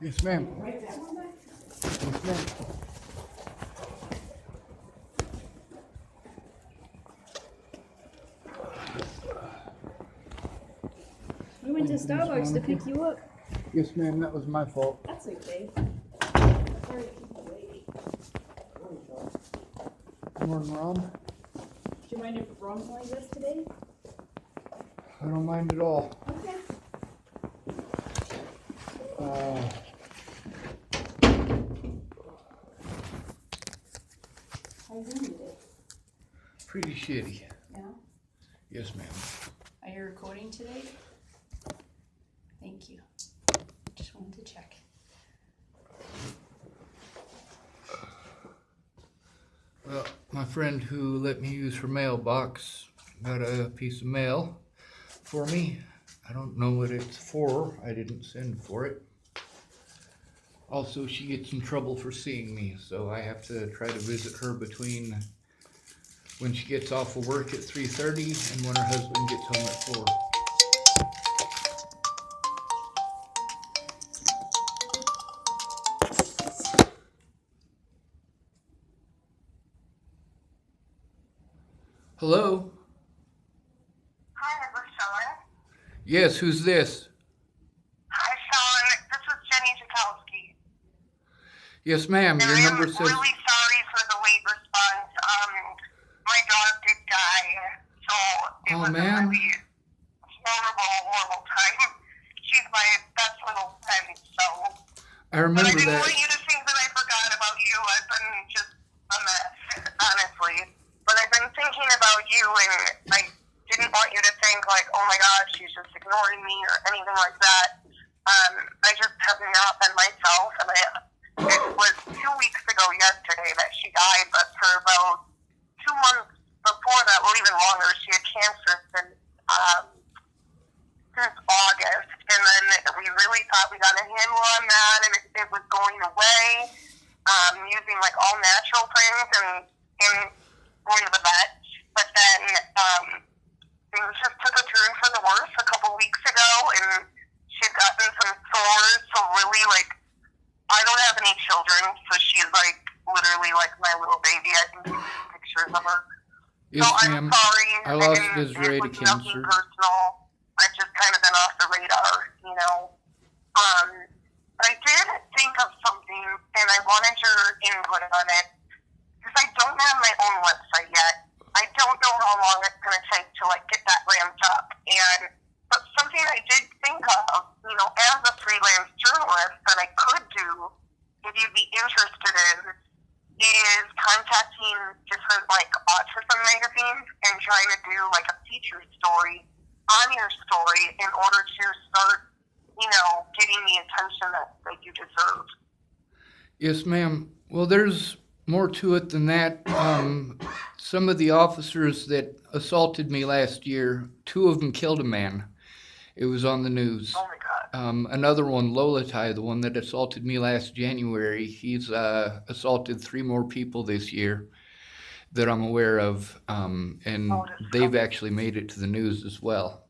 Yes, ma'am. Yes, ma'am. We went to Starbucks to pick you up. Yes, ma'am. That was my fault. That's okay. Sorry to keep you waiting. Good morning, Ron. Do you mind if Ron joins us today? I don't mind at all. Okay. How you doing today? Pretty shitty. Yeah. Yes, ma'am. Are you recording today? Thank you. Just wanted to check. Well, my friend who let me use her mailbox got a piece of mail for me. I don't know what it's for. I didn't send for it. Also, she gets in trouble for seeing me, so I have to try to visit her between when she gets off of work at 3:30 and when her husband gets home at 4. Hello? Hi, this is Sean. Yes, who's this? Hi, Sean. This is Jenny Dzikowski. Yes, ma'am. And Your I'm number says... really sorry for the late response. My dog did die, so it Oh, was man. a really horrible time. She's my best little friend, so... I remember But I didn't that. want you to think that I forgot about you. I've been just a mess, honestly. But I've been thinking about you, and I didn't want you to think like, oh my God, she's just ignoring me or anything like that. I just have not been myself, and it was 2 weeks ago yesterday that she died, but for about 2 months before that, well, even longer, she had cancer since August, and then we really thought we got a handle on that, and it was going away, using like all natural things and going to the vet. But then things just took a turn for the worse a couple weeks ago, and she'd gotten some sores, so really like, I don't have any children, so she's like literally like my little baby. I can see pictures of her. Yes, So I'm ma'am. sorry. I lost and Desiree to it was nothing cancer. personal. I've just kind of been off the radar, you know. But I did think of something, and I wanted your input on it, because I don't have my own website yet. I don't know how long it's going to take to like get that ramped up. But something I did think of, you know, as a freelance journalist that I could do, if you'd be interested in, is contacting different like autism magazines and trying to do like a feature story on your story in order to start, you know, getting the attention that you deserve. Yes, ma'am. Well, there's more to it than that. Some of the officers that assaulted me last year, 2 of them killed a man. It was on the news. Oh my God. Another one, Lolatai, the one that assaulted me last January, he's assaulted 3 more people this year that I'm aware of, and they've actually made it to the news as well.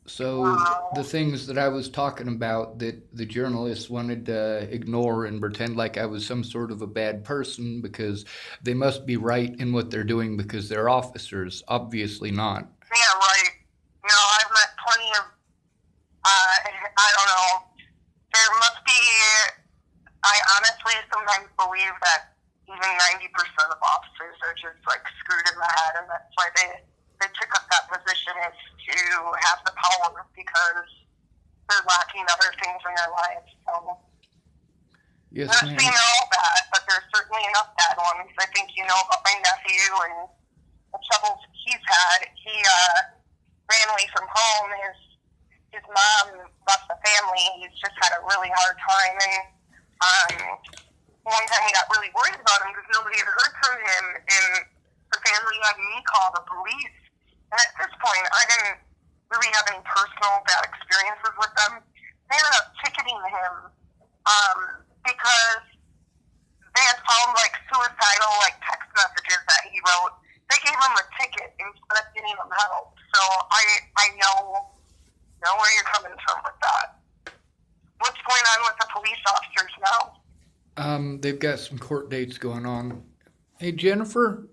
So Wow. the things that I was talking about that the journalists wanted to ignore and pretend like I was some sort of a bad person because they must be right in what they're doing because they're officers. Obviously not. Yeah, right. You know, I've met plenty of, I don't know, there must be, I honestly sometimes believe that even 90% of officers are just like screwed in the head, and that's why they took up that position, is to have the power because they're lacking other things in their lives. So, Yes, not ma'am. saying they're all bad, but there's certainly enough bad ones. I think you know about my nephew and the troubles he's had. He ran away from home really hard time. And one time we got really worried about him because nobody had heard from him, and the family had me call the police. And at this point, I didn't really have any personal bad experiences with them. They ended up ticketing him because they had found like suicidal like text messages that he wrote. They gave him a ticket instead of getting him help. So I know where you're coming from with that. What's going on with the police officers now? They've got some court dates going on. Hey, Jennifer,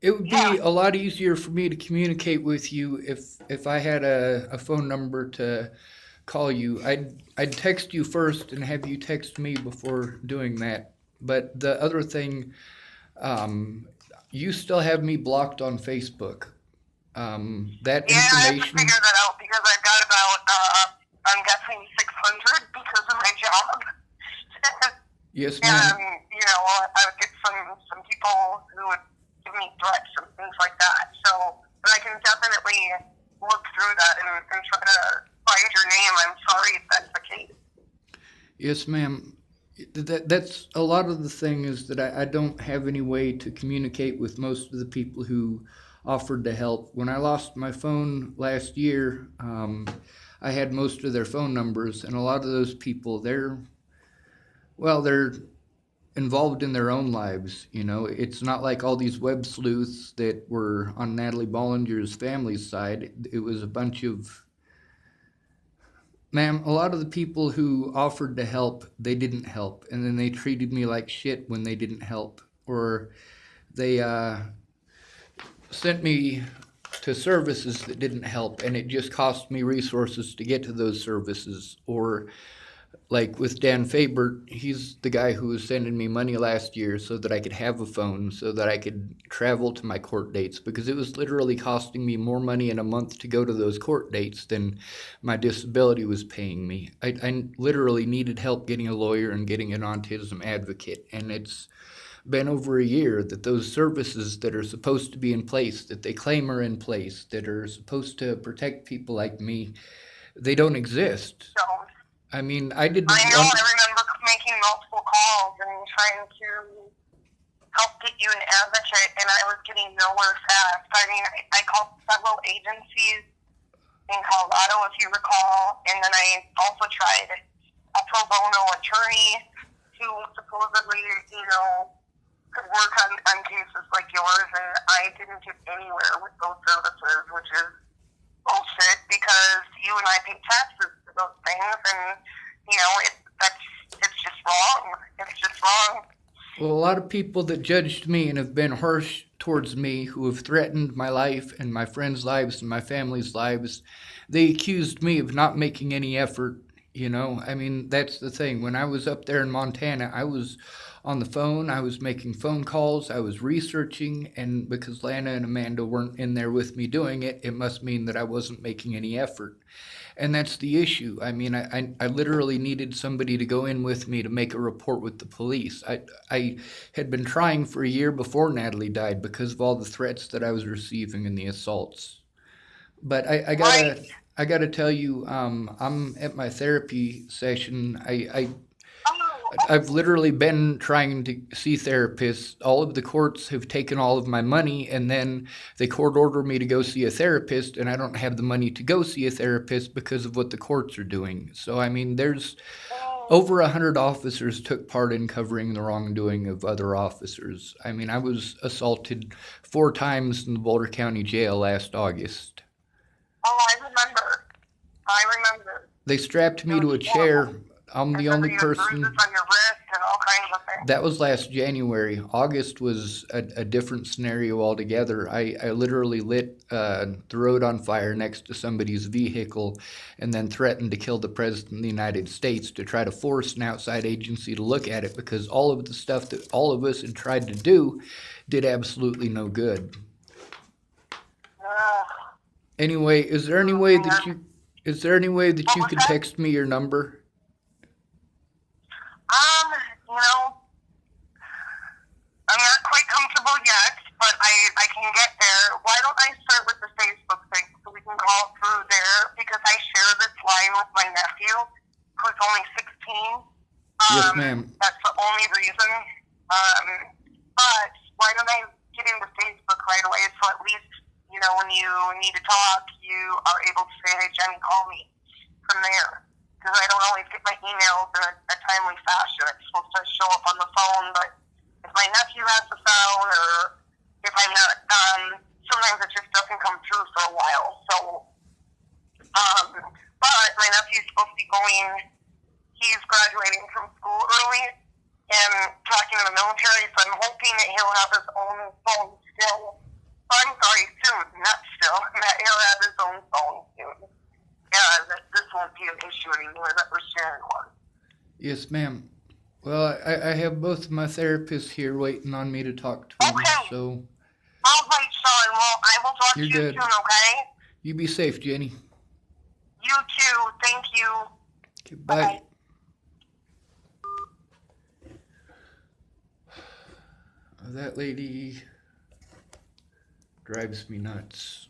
it would be a lot easier for me to communicate with you if I had a phone number to call you. I'd text you first and have you text me before doing that. But the other thing, you still have me blocked on Facebook. That Yeah, I have to information. figure that out because I've got about, I'm guessing 600 because of my job. Yes, ma'am. I would get some people who would give me threats and things like that. So, but I can definitely look through that and try to find your name. I'm sorry if that's the case. Yes, ma'am. That's a lot of the thing is that I don't have any way to communicate with most of the people who offered to help. When I lost my phone last year, I had most of their phone numbers, and a lot of those people, they're involved in their own lives. It's not like all these web sleuths that were on Natalie Bollinger's family's side. It was a bunch of, ma'am, a lot of the people who offered to help, they didn't help, and then they treated me like shit when they didn't help, or they sent me to services that didn't help, and it just cost me resources to get to those services. Or like with Dan Faber, he's the guy who was sending me money last year so that I could have a phone, so that I could travel to my court dates, because it was literally costing me more money in a month to go to those court dates than my disability was paying me. I literally needed help getting a lawyer and getting an autism advocate, and it's been over a year that those services that are supposed to be in place, that they claim are in place, that are supposed to protect people like me, they don't exist. So, I mean, I didn't I know, want. I remember making multiple calls and trying to help get you an advocate, and I was getting nowhere fast. I mean, I called several agencies in Colorado, if you recall, and then I also tried a pro bono attorney who supposedly, could work on cases like yours, and I didn't get anywhere with those services, which is bullshit because you and I pay taxes for those things, and it's just wrong. It's just wrong. Well, a lot of people that judged me and have been harsh towards me, who have threatened my life and my friends' lives and my family's lives, they accused me of not making any effort. I mean, that's the thing. When I was up there in Montana, I was on the phone, I was making phone calls, I was researching, and because Lana and Amanda weren't in there with me doing it, it must mean that I wasn't making any effort. And that's the issue. I mean, I literally needed somebody to go in with me to make a report with the police. I had been trying for a year before Natalie died because of all the threats that I was receiving and the assaults. But I gotta tell you, I'm at my therapy session. I've literally been trying to see therapists. All of the courts have taken all of my money, and then they court order me to go see a therapist, and I don't have the money to go see a therapist because of what the courts are doing. So, I mean, there's over 100 officers took part in covering the wrongdoing of other officers. I mean, I was assaulted 4 times in the Boulder County Jail last August. Oh, I remember. They strapped me to a chair. I'm the only person. Bruises on your wrist and all kinds of things. That was last January. August was a different scenario altogether. I literally lit the road on fire next to somebody's vehicle and then threatened to kill the President of the United States to try to force an outside agency to look at it, because all of the stuff that all of us had tried to do did absolutely no good. Anyway, is there any way that you could text me your number? I'm not quite comfortable yet, but I can get there. Why don't I start with the Facebook thing so we can call through there, because I share this line with my nephew, who who's only 16. Yes, ma'am. That's the only reason. But why don't I get into Facebook right away so at least, you know, when you need to talk, you are able to say, hey, Jenny, call me from there. Because I don't always get my emails in a timely fashion. It's supposed to show up on the phone, but if my nephew has the phone or if I'm not sometimes it just doesn't come through for a while. So, but my nephew's supposed to be he's graduating from school early and talking to the military, so I'm hoping that he'll have his own phone still. I'm sorry, soon, not still, that he'll have his own phone soon. That this won't be an issue anymore, that we're sharing one. Yes, ma'am. Well, I have both of my therapists here waiting on me to talk to them, Okay. so All right, Sean, well, I will talk to You're you good. soon, okay? you be safe, Jenny. You too, thank you. Okay, bye. Bye. That lady drives me nuts.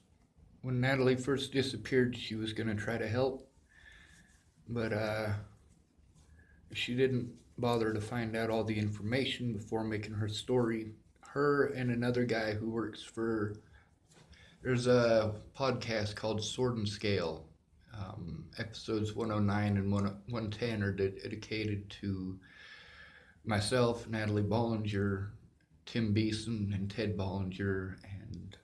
When Natalie first disappeared, she was gonna try to help, but she didn't bother to find out all the information before making her story. Her and another guy who works for, there's a podcast called Sword and Scale. Episodes 109 and 110 are dedicated to myself, Natalie Bollinger, Tim Beeson, and Ted Bollinger, and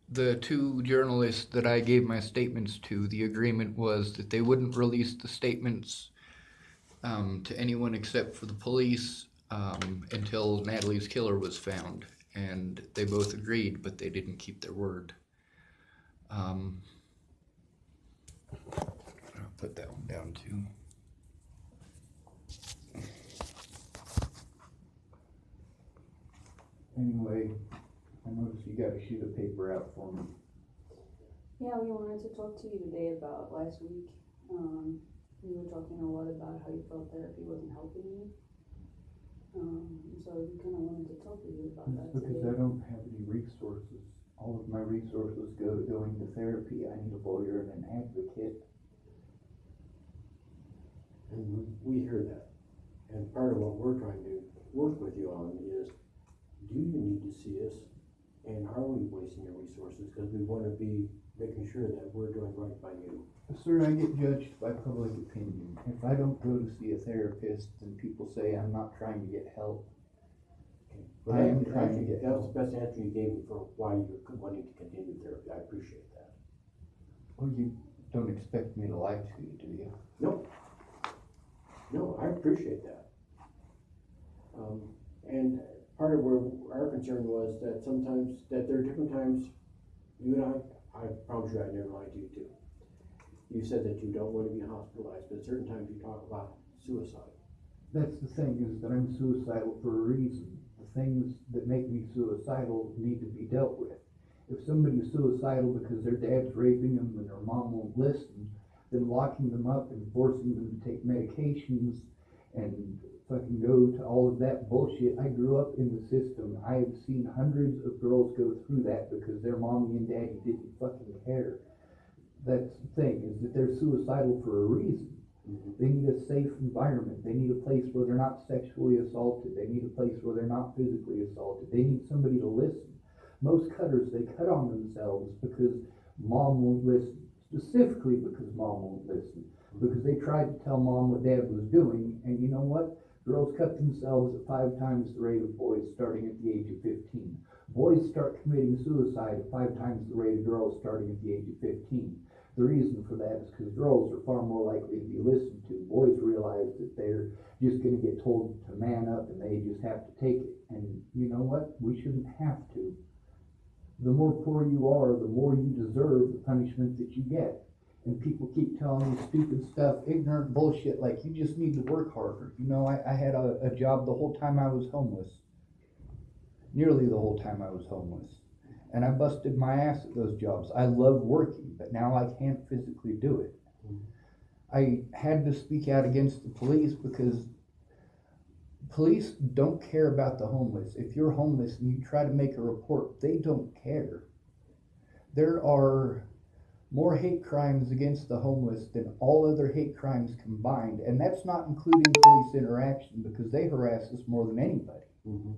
the two journalists that I gave my statements to. The agreement was that they wouldn't release the statements to anyone except for the police until Natalie's killer was found, and they both agreed, but they didn't keep their word. I'll put that one down too. Anyway, I noticed you got a sheet of paper out for me. Yeah, we wanted to talk to you today about last week. We were talking a lot about how you felt therapy wasn't helping you. So we kind of wanted to talk to you about that That's because today. I don't have any resources. All of my resources go to going to therapy. I need a lawyer and an advocate. And we hear that. And part of what we're trying to work with you on is, do you need to see us? And are we wasting your resources? Because we want to be making sure that we're doing right by you. Sir, I get judged by public opinion. If I don't go to see a therapist, then people say I'm not trying to get help. But I am trying to get that was help. the best answer you gave me for why you're wanting to continue therapy. I appreciate that. Well, you don't expect me to lie to you, do you? No, I appreciate that. And part of where our concern was that sometimes, that there are different times, you and I promise you I never lied to you too. You said that you don't want to be hospitalized, but at certain times you talk about suicide. That's the thing, is that I'm suicidal for a reason. The things that make me suicidal need to be dealt with. If somebody's suicidal because their dad's raping them and their mom won't listen, then locking them up and forcing them to take medications and fucking go to all of that bullshit. I grew up in the system. I have seen hundreds of girls go through that because their mommy and daddy didn't fucking care. That's the thing, is that they're suicidal for a reason. They need a safe environment. They need a place where they're not sexually assaulted. They need a place where they're not physically assaulted. They need somebody to listen. Most cutters, they cut on themselves because mom won't listen. Specifically because mom won't listen. Because they tried to tell mom what dad was doing, and you know what? Girls cut themselves at 5 times the rate of boys starting at the age of 15. Boys start committing suicide at 5 times the rate of girls starting at the age of 15. The reason for that is because girls are far more likely to be listened to. Boys realize that they're just going to get told to man up and they just have to take it. And you know what? We shouldn't have to. The more poor you are, the more you deserve the punishment that you get. And people keep telling me stupid stuff, ignorant bullshit, like you just need to work harder. You know, I had a job the whole time I was homeless. Nearly the whole time I was homeless. And I busted my ass at those jobs. I love working, but now I can't physically do it. I had to speak out against the police because police don't care about the homeless. If you're homeless and you try to make a report, they don't care. There are more hate crimes against the homeless than all other hate crimes combined, and that's not including police interaction because they harass us more than anybody. Mm-hmm.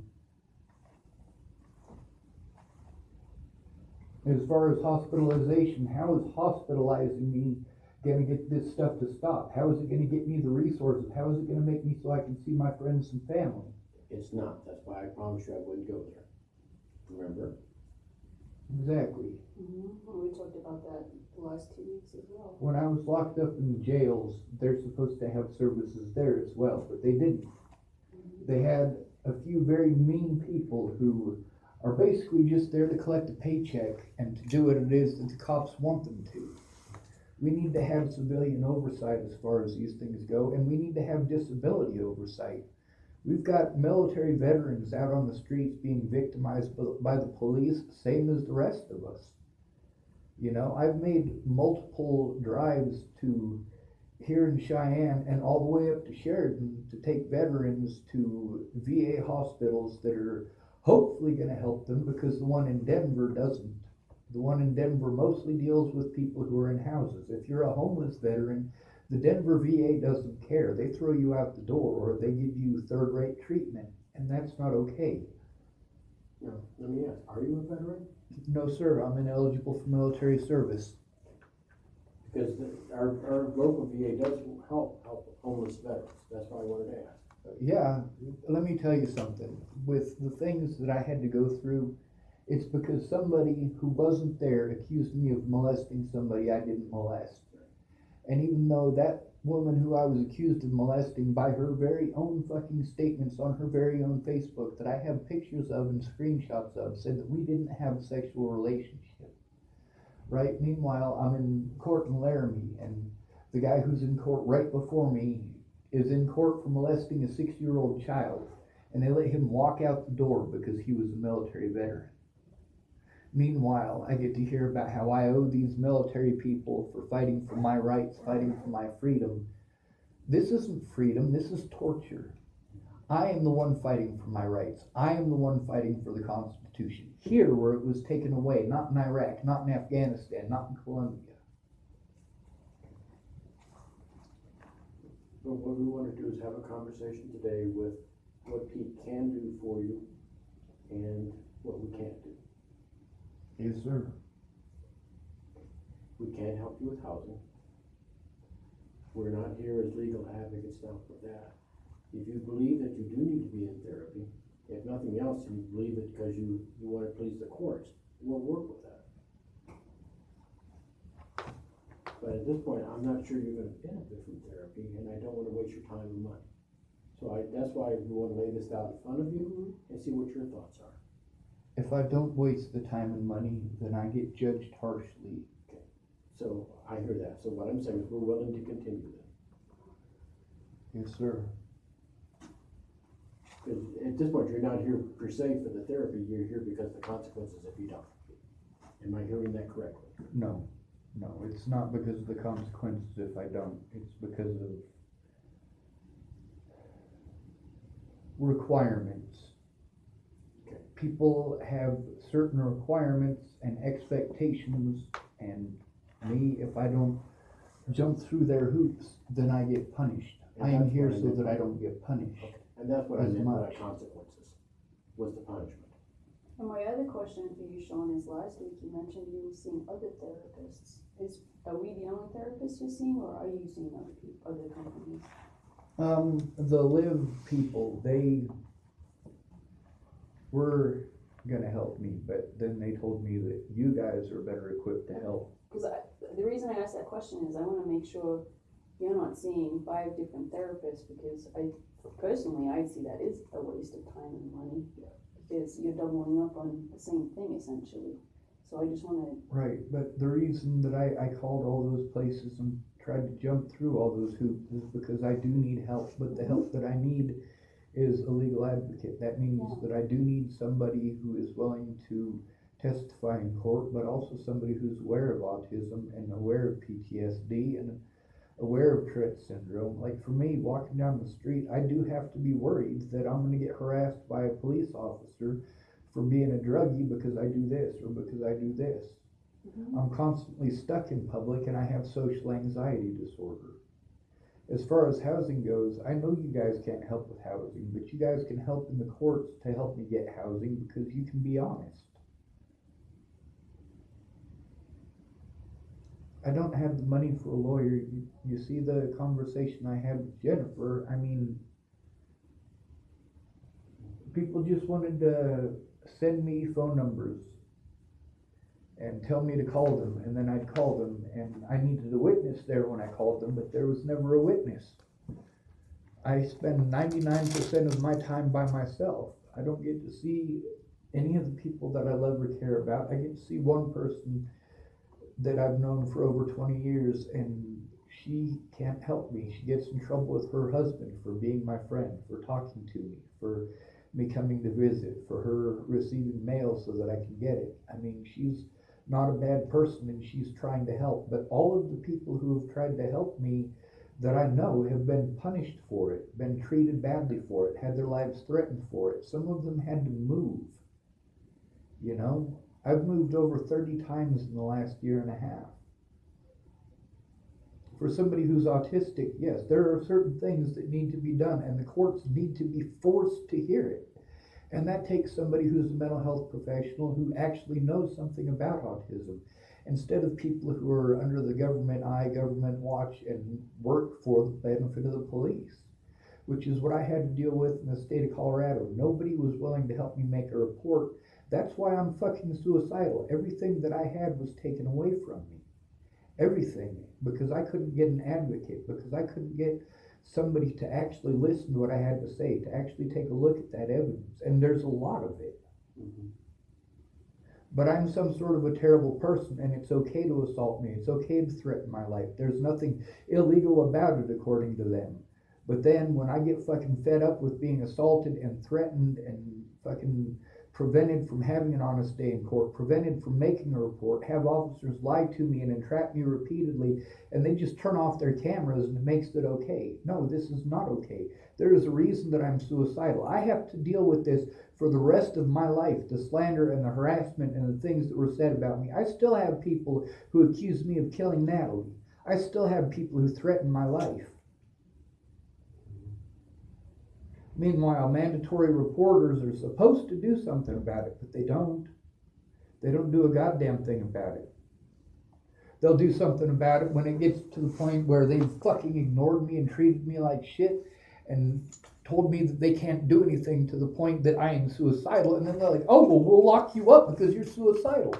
As far as hospitalization, how is hospitalizing me going to get this stuff to stop? How is it going to get me the resources? How is it going to make me so I can see my friends and family? It's not. That's why I promised you I wouldn't go there. Remember? We Exactly. talked about that the last 2 weeks as well. When I was locked up in the jails, they're supposed to have services there as well, but they didn't. They had a few very mean people who are basically just there to collect a paycheck and to do what it is that the cops want them to. We need to have civilian oversight as far as these things go, and we need to have disability oversight. We've got military veterans out on the streets being victimized by the police, same as the rest of us. You know, I've made multiple drives to here in Cheyenne and all the way up to Sheridan to take veterans to VA hospitals that are hopefully going to help them, because the one in Denver doesn't. The one in Denver mostly deals with people who are in houses. If you're a homeless veteran, the Denver VA doesn't care. They throw you out the door or they give you third-rate treatment, and that's not okay. No. Let me ask, are you a veteran? No, sir, I'm ineligible for military service. Because our local VA does help homeless veterans. That's why I wanted to ask. Yeah, let me tell you something. With the things that I had to go through, it's because somebody who wasn't there accused me of molesting somebody I didn't molest. And even though that woman who I was accused of molesting, by her very own fucking statements on her very own Facebook that I have pictures of and screenshots of, said that we didn't have a sexual relationship. Right? Meanwhile, I'm in court in Laramie, and the guy who's in court right before me is in court for molesting a 6-year-old child, and they let him walk out the door because he was a military veteran. Meanwhile, I get to hear about how I owe these military people for fighting for my rights, fighting for my freedom. This isn't freedom, this is torture. I am the one fighting for my rights. I am the one fighting for the Constitution. Here, where it was taken away, not in Iraq, not in Afghanistan, not in Colombia. But what we want to do is have a conversation today with what Pete can do for you and what we can't do. Yes, sir. We can't help you with housing. We're not here as legal advocates now for that. If you believe that you do need to be in therapy, if nothing else, you believe it because you want to please the courts, we'll work with that. But at this point, I'm not sure you're going to benefit from therapy, and I don't want to waste your time and money. So that's why we want to lay this out in front of you and see what your thoughts are. If I don't waste the time and money, then I get judged harshly. Okay. So I hear that. So what I'm saying is we're willing to continue then. Yes, sir. Because at this point, you're not here per se for the therapy, you're here because of the consequences if you don't. Am I hearing that correctly? No, it's not because of the consequences if I don't. It's because of requirements. Okay. People have certain requirements and expectations, and me, if I don't jump through their hoops, then I get punished. And I am that's here what I so meant. that I don't get punished. Okay. And that's what I As meant by much. consequences, was the punishment. And my other question for you, Sean, is last week you mentioned you were seeing other therapists. Are we the only therapists you're seeing, or are you seeing other people, other companies? The live people, they were gonna help me, but then they told me that you guys are better equipped to help. Because the reason I asked that question is I want to make sure you're not seeing 5 different therapists, because personally I see that is a waste of time and money, because you're doubling up on the same thing essentially. So I just want to. Right, but the reason that I called all those places and tried to jump through all those hoops is because I do need help, but the help that I need is a legal advocate. That means that I do need somebody who is willing to testify in court, but also somebody who's aware of autism and aware of PTSD and aware of Tourette syndrome. Like for me, walking down the street, I do have to be worried that I'm going to get harassed by a police officer for being a druggie because I do this or because I do this. I'm constantly stuck in public and I have social anxiety disorder. As far as housing goes, I know you guys can't help with housing, but you guys can help in the courts to help me get housing because you can be honest. I don't have the money for a lawyer. You see the conversation I had with Jennifer. I mean, people just wanted to send me phone numbers and tell me to call them, and then I'd call them, and I needed a witness there when I called them, but there was never a witness. I spend 99% of my time by myself. I don't get to see any of the people that I love or care about. I get to see one person that I've known for over 20 years, and she can't help me. She gets in trouble with her husband for being my friend, for talking to me, for me coming to visit, for her receiving mail so that I can get it. I mean, she's not a bad person and she's trying to help, but all of the people who have tried to help me that I know have been punished for it, been treated badly for it, had their lives threatened for it. Some of them had to move. You know, I've moved over 30 times in the last year and a half. For somebody who's autistic, yes, there are certain things that need to be done and the courts need to be forced to hear it. And that takes somebody who's a mental health professional who actually knows something about autism, instead of people who are under the government eye, government watch, and work for the benefit of the police, which is what I had to deal with in the state of Colorado. Nobody was willing to help me make a report. That's why I'm fucking suicidal. Everything that I had was taken away from me. Everything. Because I couldn't get an advocate, because I couldn't get somebody to actually listen to what I had to say, to actually take a look at that evidence. And there's a lot of it. Mm-hmm. But I'm some sort of a terrible person, and it's okay to assault me. It's okay to threaten my life. There's nothing illegal about it according to them. But then when I get fucking fed up with being assaulted and threatened and fucking prevented from having an honest day in court, prevented from making a report, have officers lie to me and entrap me repeatedly, and they just turn off their cameras and it makes it okay. No, this is not okay. There is a reason that I'm suicidal. I have to deal with this for the rest of my life, the slander and the harassment and the things that were said about me. I still have people who accuse me of killing Natalie. I still have people who threaten my life. Meanwhile, mandatory reporters are supposed to do something about it, but they don't. They don't do a goddamn thing about it. They'll do something about it when it gets to the point where they've fucking ignored me and treated me like shit and told me that they can't do anything to the point that I am suicidal, and then they're like, oh, well, we'll lock you up because you're suicidal.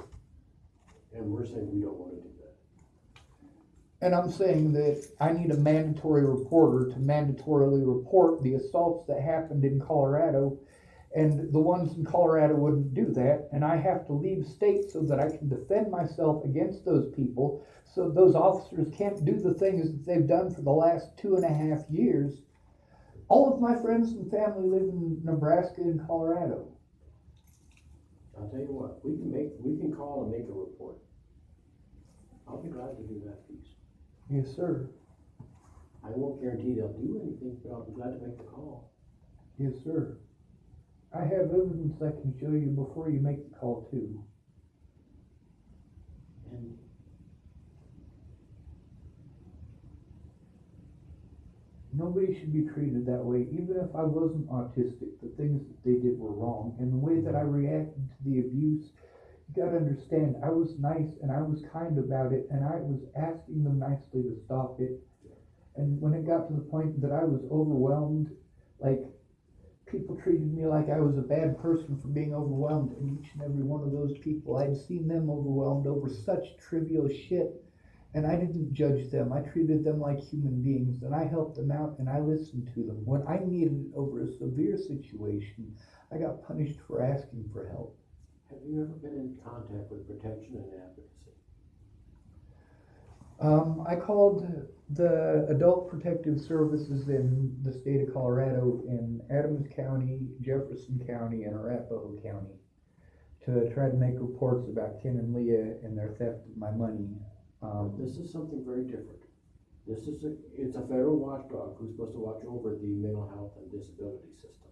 And we're saying we don't want to do that. And I'm saying that I need a mandatory reporter to mandatorily report the assaults that happened in Colorado, and the ones in Colorado wouldn't do that, and I have to leave state so that I can defend myself against those people, so those officers can't do the things that they've done for the last 2.5 years. All of my friends and family live in Nebraska and Colorado. I'll tell you what, we can call and make a report. I'll be glad to do that piece. Yes, sir. I won't guarantee they'll do anything, but I'll be glad to make the call. Yes, sir. I have evidence I can show you before you make the call, too. And nobody should be treated that way, even if I wasn't autistic. The things that they did were wrong, and the way that I reacted to the abuse, you gotta understand, I was nice and I was kind about it, and I was asking them nicely to stop it. And when it got to the point that I was overwhelmed, like, people treated me like I was a bad person for being overwhelmed, and each and every one of those people, I'd seen them overwhelmed over such trivial shit, and I didn't judge them. I treated them like human beings, and I helped them out, and I listened to them. When I needed it over a severe situation, I got punished for asking for help. have you ever been in contact with protection and advocacy? I called the Adult Protective Services in the state of Colorado in Adams County, Jefferson County, and Arapahoe County to try to make reports about Ken and Leah and their theft of my money. This is something very different. It's a federal watchdog who's supposed to watch over the mental health and disability system.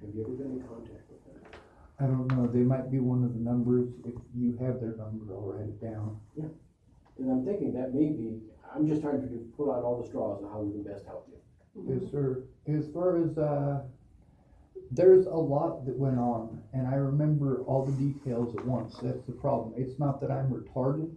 Have you ever been in contact with that? I don't know, they might be one of the numbers. If you have their number, I'll write it down. And I'm thinking that may be, I'm just trying to pull out all the straws of how we can best help you. Yes, sir. As far as, there's a lot that went on, and I remember all the details at once. That's the problem. It's not that I'm retarded.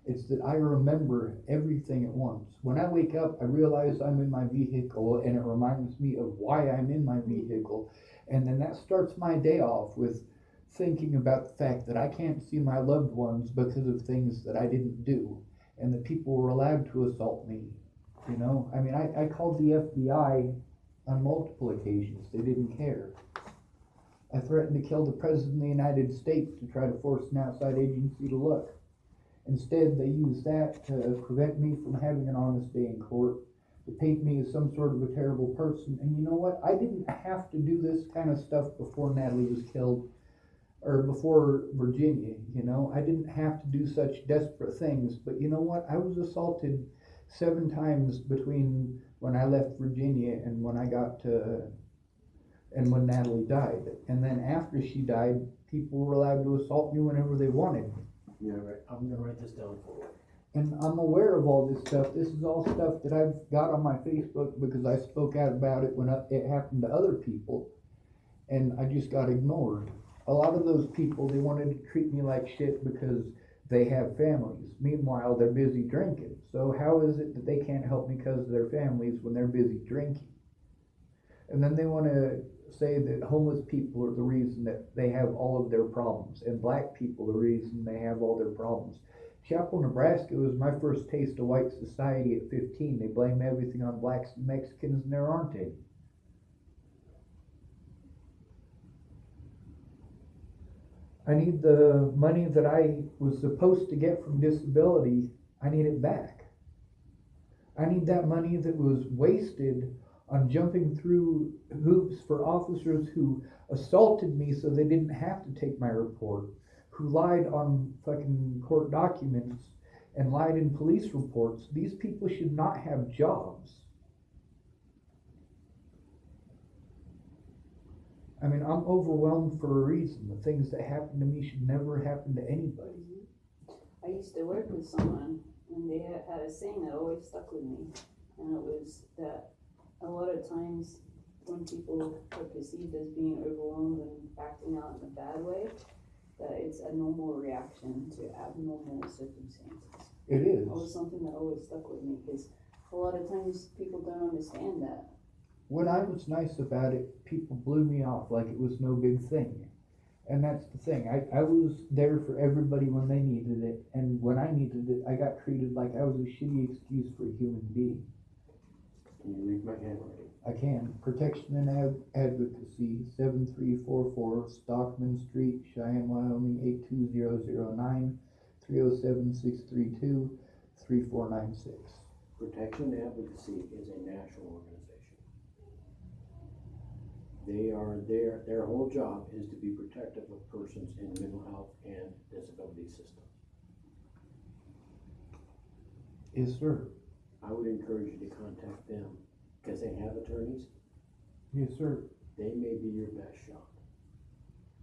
It's that I remember everything at once. When I wake up, I realize I'm in my vehicle, and it reminds me of why I'm in my vehicle. And then that starts my day off with thinking about the fact that I can't see my loved ones because of things that I didn't do, and that people were allowed to assault me. You know, I mean, I called the FBI on multiple occasions. They didn't care. I threatened to kill the President of the United States to try to force an outside agency to look. Instead, they used that to prevent me from having an honest day in court, to paint me as some sort of a terrible person. And you know what? I didn't have to do this kind of stuff before Natalie was killed, or before Virginia, you know? I didn't have to do such desperate things, but you know what? I was assaulted 7 times between when I left Virginia and when I got to, and when Natalie died. And then after she died, people were allowed to assault me whenever they wanted. Yeah, right. I'm gonna write this down for you. And I'm aware of all this stuff. This is all stuff that I've got on my Facebook because I spoke out about it when it happened to other people, and I just got ignored. A lot of those people, they wanted to treat me like shit because they have families. Meanwhile, they're busy drinking. So how is it that they can't help me because of their families when they're busy drinking? And then they want to say that homeless people are the reason that they have all of their problems, and black people are the reason they have all their problems. Chapel, Nebraska was my first taste of white society at 15. They blame everything on blacks and Mexicans, and there aren't any. I need the money that I was supposed to get from disability. I need it back. I need that money that was wasted on jumping through hoops for officers who assaulted me so they didn't have to take my report, who lied on fucking court documents and lied in police reports. These people should not have jobs. I mean, I'm overwhelmed for a reason. The things that happen to me should never happen to anybody. I used to work with someone, and they had a saying that always stuck with me, and it was that a lot of times when people are perceived as being overwhelmed and acting out in a bad way, that it's a normal reaction to abnormal circumstances. It is. That was something that always stuck with me, because a lot of times people don't understand that. When I was nice about it, people blew me off like it was no big thing. And that's the thing. I was there for everybody when they needed it, and when I needed it, I got treated like I was a shitty excuse for a human being. Can you read my handwriting? I can. Protection and Advocacy, 7344 Stockman Street, Cheyenne, Wyoming, 82009, 307-632, 3496. Protection and Advocacy is a national organization. They are their whole job is to be protective of persons in mental health and disability systems. Yes, sir. I would encourage you to contact them because they have attorneys. Yes, sir. They may be your best shot.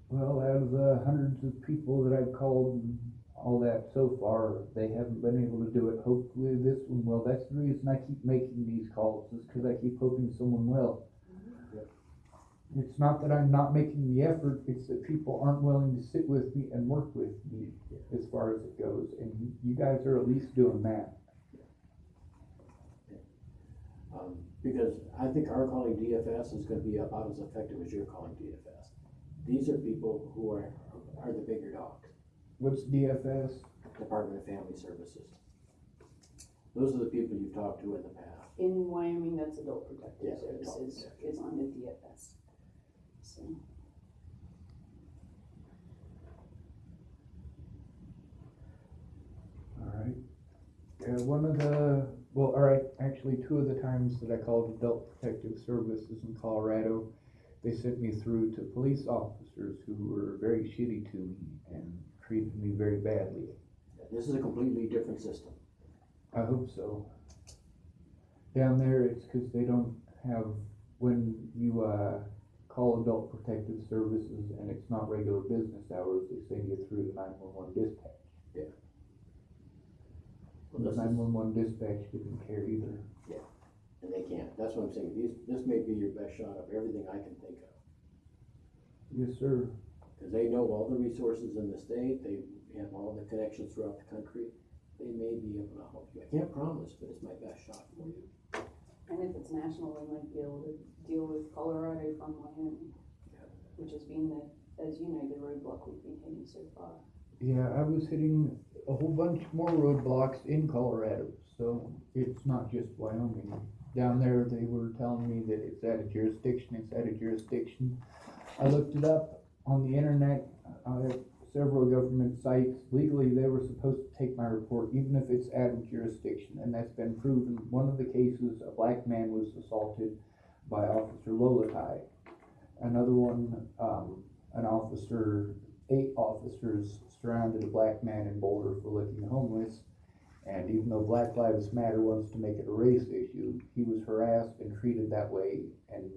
Well, out of the hundreds of people that I've called and all that so far, they haven't been able to do it. Hopefully this one will. That's the reason I keep making these calls, is because I keep hoping someone will. Yep. It's not that I'm not making the effort, it's that people aren't willing to sit with me and work with me as far as it goes. And you guys are at least doing that. Because I think our calling DFS is going to be about as effective as your calling DFS. These are people who are the bigger dogs. What's DFS? Department of Family Services. Those are the people you've talked to in the past. In Wyoming, that's Adult Protective Yeah, Services, is on the DFS. So, Alright. Actually 2 of the times that I called Adult Protective Services in Colorado, they sent me through to police officers who were very shitty to me and treated me very badly. This is a completely different system. I hope so. Down there, it's because they don't have, when you call Adult Protective Services and it's not regular business hours, they send you through the 911 dispatch. Yeah. The 911 dispatch didn't care either. And they can't, that's what I'm saying, this may be your best shot of everything I can think of. Yes, sir. Cause they know all the resources in the state, they have all the connections throughout the country, they may be able to help you. I can't promise, but it's my best shot for you. And if it's national, they might be able to deal with Colorado from Miami, which has been as you know, the roadblock we've been hitting so far. Yeah, I was hitting a whole bunch more roadblocks in Colorado, so it's not just Wyoming. Down there, they were telling me that it's out of jurisdiction, I looked it up on the internet, several government sites. Legally, they were supposed to take my report, even if it's out of jurisdiction, and that's been proven. One of the cases, a black man was assaulted by Officer Lolatai. Another one, 8 officers surrounded a black man in Boulder for looking homeless. And even though Black Lives Matter wants to make it a race issue, he was harassed and treated that way and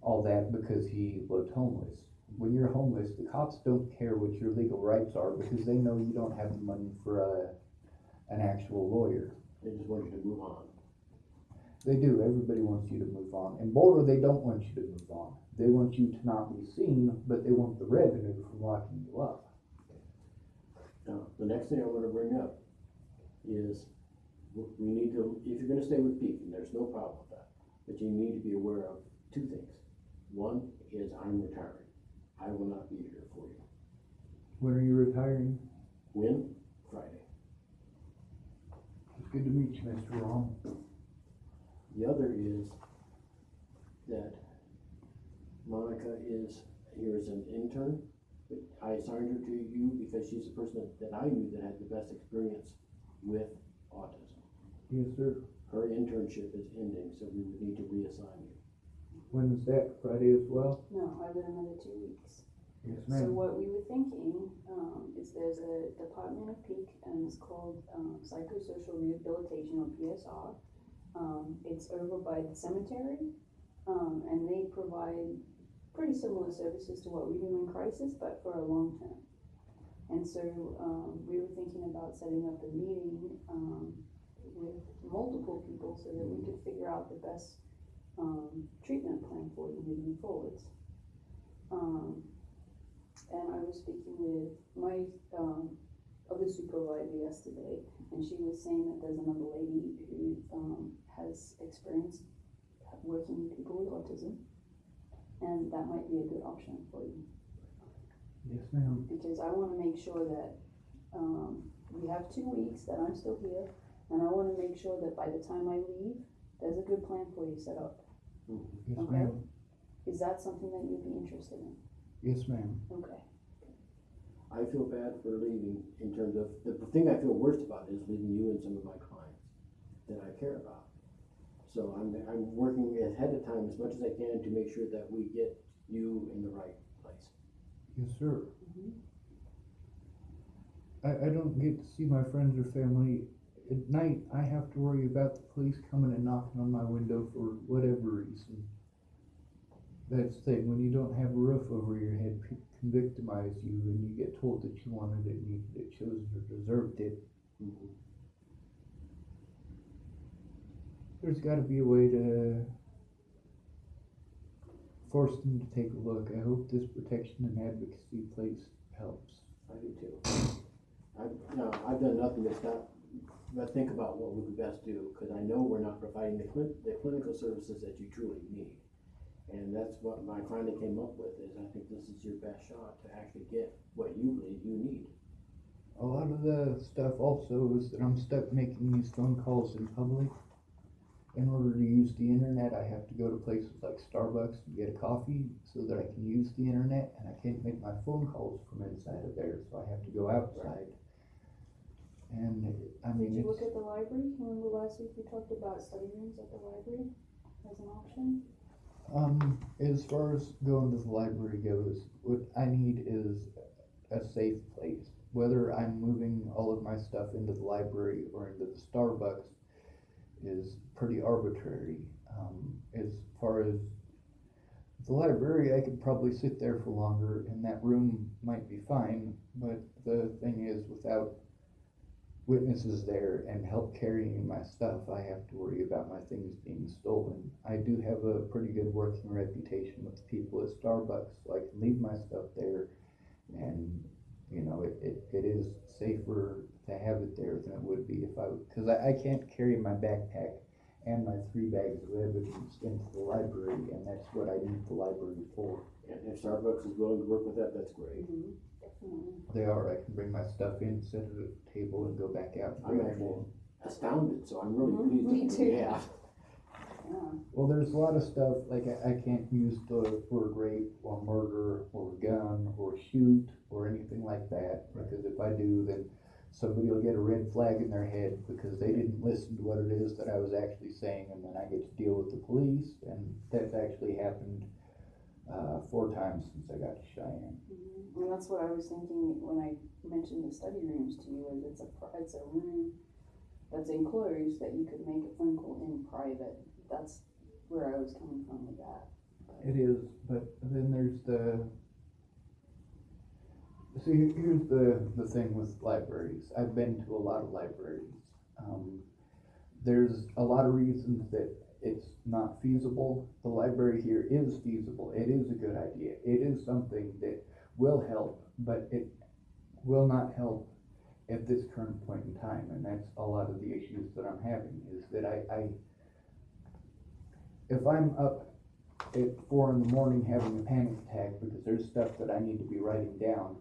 all that because he looked homeless. When you're homeless, the cops don't care what your legal rights are because they know you don't have the money for an actual lawyer. They just want you to move on. They do. Everybody wants you to move on. In Boulder, they don't want you to move on. They want you to not be seen, but they want the revenue from locking you up. Now, the next thing I want to bring up is we need to, if you're going to stay with Peak, and there's no problem with that, but you need to be aware of 2 things. One is I'm retiring. I will not be here for you. When are you retiring? When? Friday. It's good to meet you, Mr. Ron. The other is that Monica is here as an intern, but I assigned her to you because she's the person that I knew that had the best experience with autism. Yes, sir. Her internship is ending, so we would need to reassign you. When is that? Friday as well? No, I've got another 2 weeks. Yes, So ma'am. what we were thinking, is there's a department of PEAK and it's called, Psychosocial Rehabilitation or PSR. It's over by the cemetery, and they provide pretty similar services to what we do in crisis, but for a long term. And so, we were thinking about setting up a meeting, with multiple people so that we could figure out the best, treatment plan for you moving forwards. And I was speaking with my, other supervisor yesterday, and she was saying that there's another lady who, has experience working with people with autism, and that might be a good option for you. Yes, ma'am. Because I wanna make sure that, we have 2 weeks that I'm still here, and I wanna make sure that by the time I leave, there's a good plan for you set up. Yes, Okay. ma'am. Is that something that you'd be interested in? Yes, ma'am. Okay. I feel bad for leaving in terms of, the thing I feel worst about is leaving you and some of my clients that I care about. So I'm working ahead of time as much as I can to make sure that we get you in the right place. Yes, sir. Mhm. I don't get to see my friends or family. At night, I have to worry about the police coming and knocking on my window for whatever reason. That's the thing, when you don't have a roof over your head, people can victimize you and you get told that you wanted it, needed it, chosen or deserved it. Mm-hmm. There's gotta be a way to force them to take a look. I hope this protection and advocacy place helps. I do too. I've done nothing but think about what we could best do, because I know we're not providing the clinical services that you truly need. And that's what I finally came up with, is I think this is your best shot to actually get what you believe you need. A lot of the stuff also is that I'm stuck making these phone calls in public. In order to use the internet, I have to go to places like Starbucks and get a coffee so that I can use the internet, and I can't make my phone calls from inside of there, so I have to go outside. And I mean, Did you look at the library? Remember last week we talked about study rooms at the library as an option? as far as going to the library goes, what I need is a safe place. Whether I'm moving all of my stuff into the library or into the Starbucks is pretty arbitrary. As far as The library, I could probably sit there for longer, and that room might be fine, but the thing is, without witnesses there and help carrying my stuff, I have to worry about my things being stolen. I do have a pretty good working reputation with the people at Starbucks, so I can leave my stuff there, and you know, it is safer to have it there than it would be if because I can't carry my backpack and my 3 bags of evidence into the library, and that's what I need the library for. And if Starbucks is willing to work with that, that's great. Definitely. They are. I can bring my stuff in, set it at the table, and go back out and I'm grab actually more. astounded, so I'm really pleased. Me that too. Yeah. Yeah. Well, there's a lot of stuff, like I can't use the word rape or murder or gun or shoot or anything like that, because if I do, then somebody will get a red flag in their head because they didn't listen to what it is that I was actually saying, and then I get to deal with the police, and that's actually happened 4 times since I got to Cheyenne. And that's what I was thinking when I mentioned the study rooms to you, is it's a room that's enclosed that you could make a phone call in private. That's where I was coming from with that. It is, but then there's see, here's the thing with libraries. I've been to a lot of libraries. There's a lot of reasons that it's not feasible. The library here is feasible. It is a good idea. It is something that will help, but it will not help at this current point in time, and that's a lot of the issues that I'm having, is that if I'm up at 4 in the morning having a panic attack because there's stuff that I need to be writing down,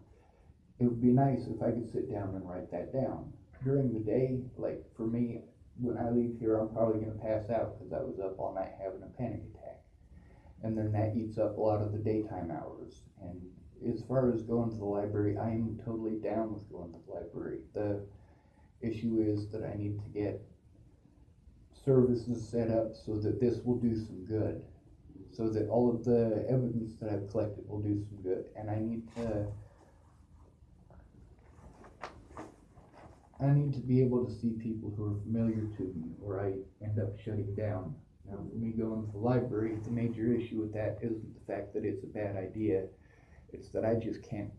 it would be nice if I could sit down and write that down. During the day, like for me, when I leave here, I'm probably going to pass out because I was up all night having a panic attack. And then that eats up a lot of the daytime hours. And as far as going to the library, I am totally down with going to the library. The issue is that I need to get services set up so that this will do some good, so that all of the evidence that I've collected will do some good. And I need to be able to see people who are familiar to me, or I end up shutting down. Now, for me going to the library, the major issue with that isn't the fact that it's a bad idea. It's that I just can't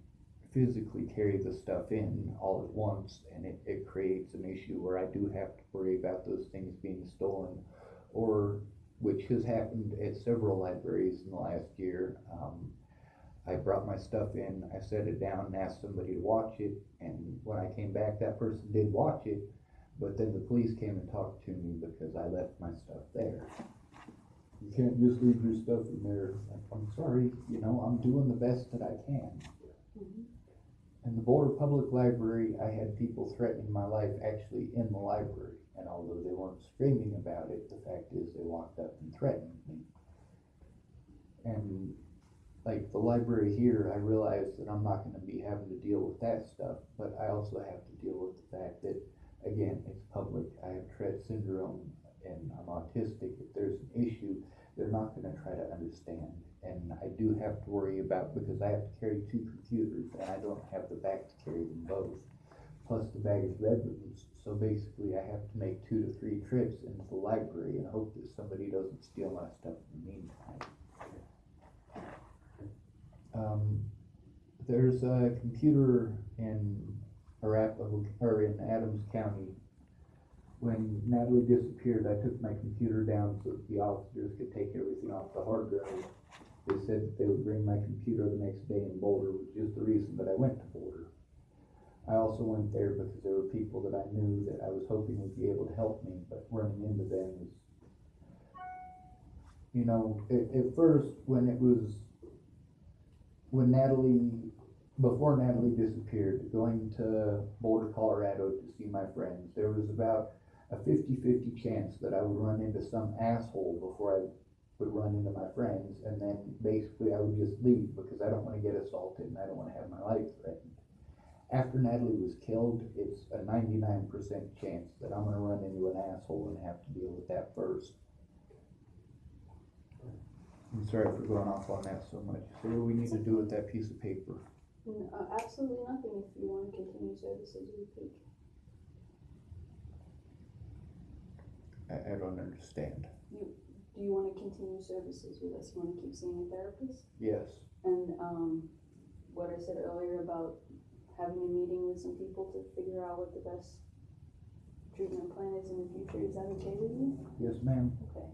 physically carry the stuff in all at once, and it creates an issue where I do have to worry about those things being stolen, or which has happened at several libraries in the last year. I brought my stuff in, I set it down and asked somebody to watch it, and when I came back, that person did watch it, but then the police came and talked to me because I left my stuff there. You can't just leave your stuff in there. I'm sorry, you know, I'm doing the best that I can. In the Boulder Public Library, I had people threatening my life actually in the library, and although they weren't screaming about it, the fact is they walked up and threatened me. And like the library here, I realize that I'm not going to be having to deal with that stuff, but I also have to deal with the fact that, again, it's public. I have Tourette syndrome and I'm autistic. If there's an issue, they're not going to try to understand. And I do have to worry about, because I have to carry 2 computers and I don't have the back to carry them both, plus the bag of evidence. So basically I have to make 2 to 3 trips into the library and hope that somebody doesn't steal my stuff in the meantime. There's a computer in Arapahoe, or in Adams County. When Natalie disappeared, I took my computer down so that the officers could take everything off the hard drive. They said that they would bring my computer the next day in Boulder, which is the reason that I went to Boulder. I also went there because there were people that I knew that I was hoping would be able to help me, but running into them is, you know, at first before Natalie disappeared, going to Boulder, Colorado to see my friends, there was about a 50-50 chance that I would run into some asshole before I would run into my friends, and then basically I would just leave because I don't want to get assaulted and I don't want to have my life threatened. After Natalie was killed, it's a 99% chance that I'm going to run into an asshole and have to deal with that first. I'm sorry for going off on that so much. So what do we need to do with that piece of paper? Absolutely nothing if you want to continue services with Peak. I don't understand. do you wanna continue services with us? You wanna keep seeing a therapist? Yes. And, what I said earlier about having a meeting with some people to figure out what the best treatment plan is in the future, is that okay with you? Yes, ma'am. Okay.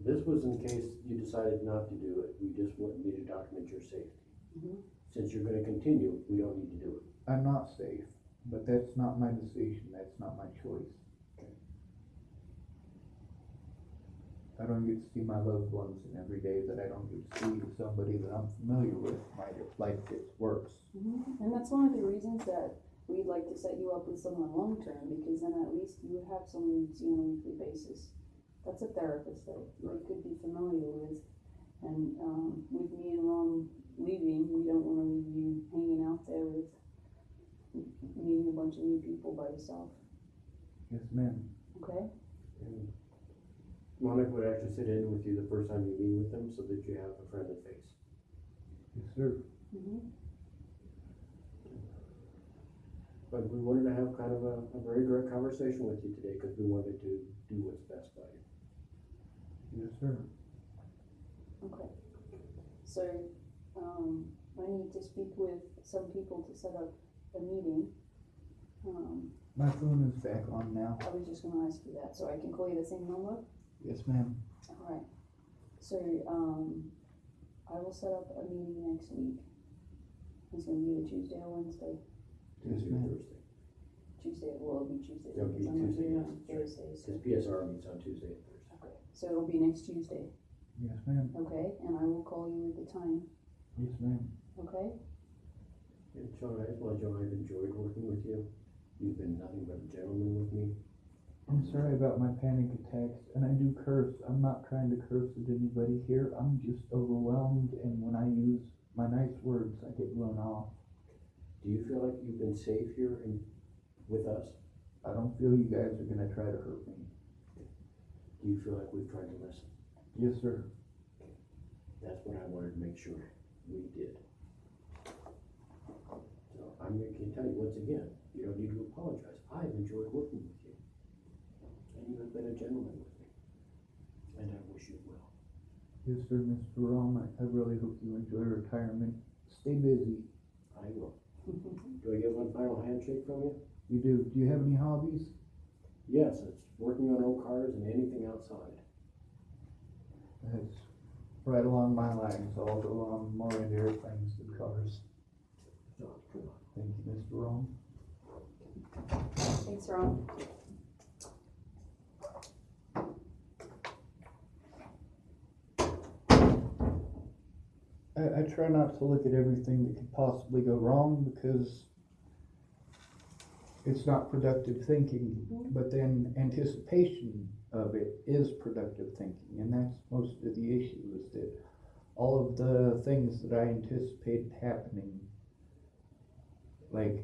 This was in case you decided not to do it, we just need to document your safety. Mhm. Since you're gonna continue, we don't need to do it. I'm not safe, but that's not my decision, that's not my choice. Okay. I don't get to see my loved ones, and every day that I don't get to see somebody that I'm familiar with, my life gets worse. And that's one of the reasons that we'd like to set you up with someone long-term, because then at least you would have someone you see on a weekly basis. That's a therapist that you could be familiar with. And, with me and Ron leaving, we don't wanna leave you hanging out there with meeting a bunch of new people by yourself, Yes, ma'am. okay? And Monica would actually sit in with you the first time you meet with them, so that you have a friendly face. Yes, sir. But we wanted to have kind of a very direct conversation with you today, because we wanted to do what's best by you. Yes, sir. Okay. So, I need to speak with some people to set up a meeting. My phone is back on now. I was just gonna ask you that, so I can call you the same number? Yes, ma'am. Alright, so, I will set up a meeting next week. It's gonna be a Tuesday or Wednesday. Yes, Tuesday or ma'am. Thursday. Tuesday, well, it'll be Tuesday, It'll be because I'm not Tuesday, doing it yes, on that's right. Thursday, so. Because PSR meets on Tuesday and Thursday. Okay, so it'll be next Tuesday, Yes, ma'am. okay, and I will call you with the time, Yes, ma'am. okay? And John, I just want you to know I've enjoyed working with you. You've been nothing but a gentleman with me. I'm sorry about my panic attacks, and I do curse. I'm not trying to curse at anybody here. I'm just overwhelmed, and when I use my nice words, I get blown off. Do you feel like you've been safe here with us? I don't feel you guys are gonna try to hurt me. Do you feel like we've tried to listen? Yes, sir. That's what I wanted to make sure we did. So I'm going to tell you once again, you don't need to apologize. I've enjoyed working with you. And you have been a gentleman with me. And I wish you well. Yes, sir, Mr. Rom. I really hope you enjoy retirement. Stay busy. I will. Do I get one final handshake from you? You do. Do you have any hobbies? Yes, it's working on old cars and anything outside. That's right along my lines. Although I'm more into airplanes than cars. So, come on. Thank you, Mr. Rom. Thanks, Ron. I try not to look at everything that could possibly go wrong, because it's not productive thinking, but then anticipation of it is productive thinking, and that's most of the issue, is that all of the things that I anticipated happening, like,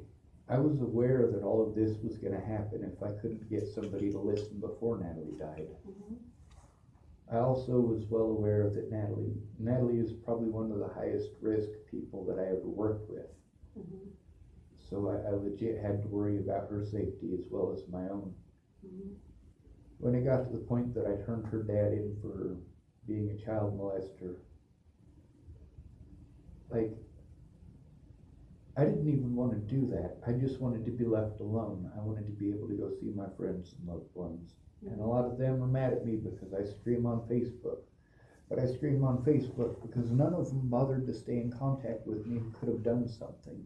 I was aware that all of this was gonna happen if I couldn't get somebody to listen before Natalie died. I also was well aware that Natalie is probably one of the highest risk people that I ever worked with. So I legit had to worry about her safety as well as my own. When it got to the point that I turned her dad in for being a child molester, like, I didn't even want to do that. I just wanted to be left alone. I wanted to be able to go see my friends and loved ones. And a lot of them are mad at me because I stream on Facebook. But I stream on Facebook because none of them bothered to stay in contact with me and could have done something.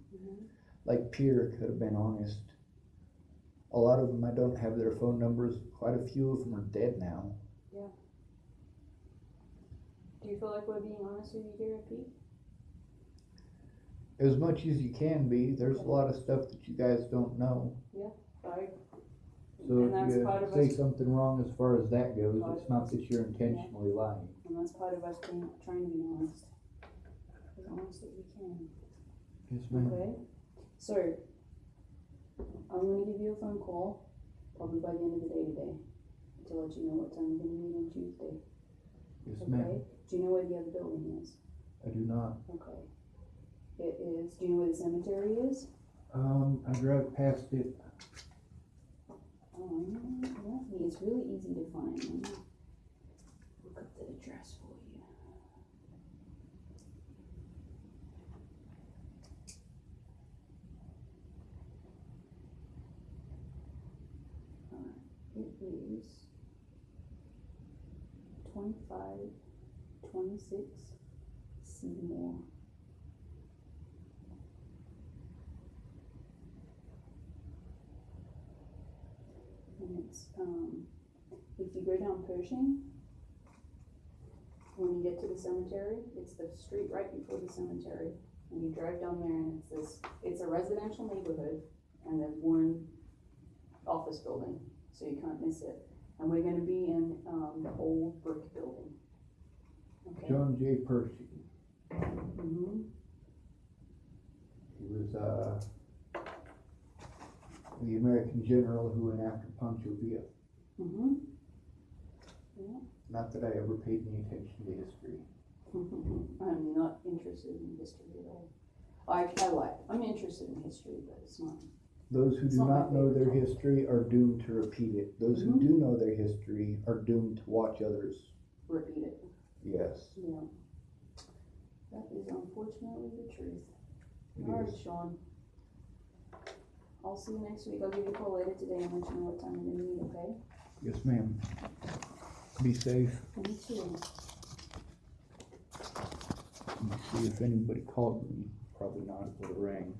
Like Pierre could have been honest. A lot of them, I don't have their phone numbers. Quite a few of them are dead now. Yeah. Do you feel like we're being honest with you here, Pete? As much as you can be. There's a lot of stuff that you guys don't know. And So that's if part you of say us- something wrong as far as that goes, Part it's of not us. that you're intentionally lying. And that's part of us trying to be honest. As honest as we can. Yes, ma'am. Okay? So, I'm gonna give you a phone call, probably by the end of the day today, to let you know what time we're gonna meet on Tuesday. Yes, ma'am. Okay? Do you know where the other building is? I do not. Okay. It is, do you know where the cemetery is? I drive past it. It's really easy to find. Let me look up address for you. It is 2526 Seymour. And it's, if you go down Pershing, when you get to the cemetery, it's the street right before the cemetery. And you drive down there and it's a residential neighborhood and there's one office building, so you can't miss it. And we're gonna be in, the old brick building. Okay? John J. Percy. Mm-hmm. He was, the American general who went after Pancho Villa. Mm-hmm. Yeah. Not that I ever paid any attention to history. I'm not interested in history at all. I'm interested in history, but it's not. Those who It's do not my not know their favorite history are doomed to repeat it. Those who Mhm. do know their history are doomed to watch others. Repeat it. Yes, Yeah. That is unfortunately the truth. it Alright, is. Sean. I'll see you next week. I'll give you a call later today and let you know what time we're gonna meet, okay? Yes, ma'am. Be safe. Me too. Let me see if anybody called me. Probably not, it would have rang.